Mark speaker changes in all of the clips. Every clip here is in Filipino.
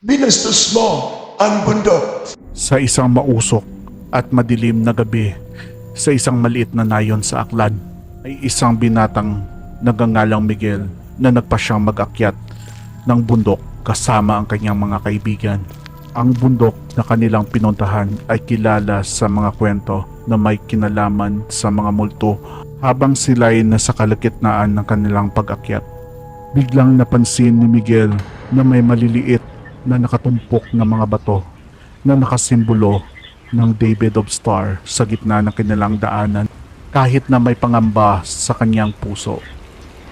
Speaker 1: Binastos mo ang bundok.
Speaker 2: Sa isang mausok at madilim na gabi, sa isang maliit na nayon sa aklan, ay isang binatang nagangalang Miguel na nagpasyang mag-akyat ng bundok kasama ang kanyang mga kaibigan. Ang bundok na kanilang pinuntahan ay kilala sa mga kwento na may kinalaman sa mga multo. Habang sila'y nasa kalagitnaan ng kanilang pag-akyat, biglang napansin ni Miguel na may maliliit na nakatumpok na mga bato na nakasimbolo ng David of Star sa gitna ng kanilang daanan. Kahit na may pangamba sa kanyang puso,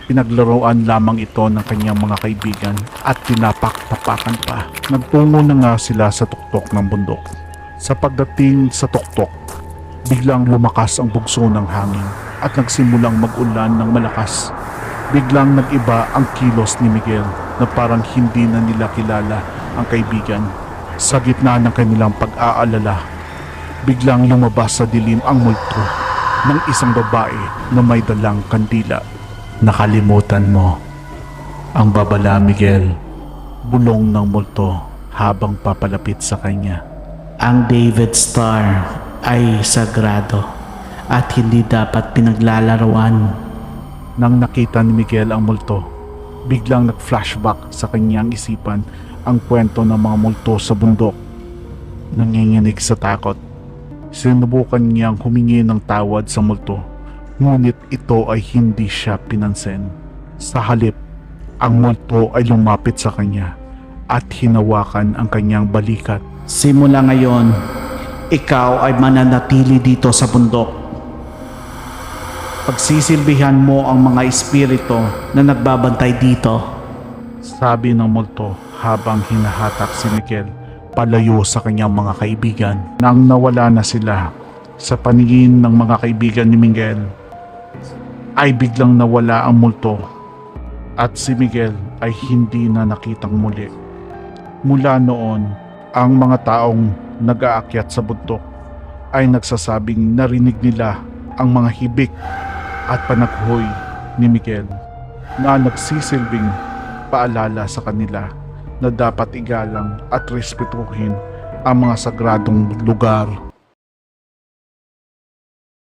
Speaker 2: pinaglaruan lamang ito ng kanyang mga kaibigan at tinapak-tapakan pa. Nagtungo na nga sila sa tuktok ng bundok. Sa pagdating sa tuktok, biglang lumakas ang bugso ng hangin at nagsimulang mag-ulan ng malakas. Biglang nag-iba ang kilos ni Miguel na parang hindi na nila kilala ang kaibigan. Sa gitna ng kanilang pag-aalala, biglang lumabas sa dilim ang multo ng isang babae na may dalang kandila. Nakalimutan mo ang babala, Miguel, bulong ng multo habang papalapit sa kanya.
Speaker 3: Ang David Star ay sagrado at hindi dapat pinaglalaruan.
Speaker 2: Nang nakita ni Miguel ang multo, biglang nag-flashback sa kanyang isipan ang kwento ng mga multo sa bundok. Nanginginig sa takot, sinubukan niyang humingi ng tawad sa multo, ngunit ito ay hindi siya pinansin. Sa halip, ang multo ay lumapit sa kanya at hinawakan ang kanyang balikat.
Speaker 3: Simula ngayon, ikaw ay mananatili dito sa bundok. Pagsisilbihan mo ang mga espiritu na nagbabantay dito.
Speaker 2: Sabi ng multo habang hinahatak si Miguel palayo sa kanyang mga kaibigan. Nang nawala na sila sa paningin ng mga kaibigan ni Miguel, ay biglang nawala ang multo at si Miguel ay hindi na nakitang muli. Mula noon, ang mga taong nag-aakyat sa bundok ay nagsasabing narinig nila ang mga hibik at panaghoy ni Miguel na nagsisilbing paalala sa kanila na dapat igalang at respetuhin ang mga sagradong lugar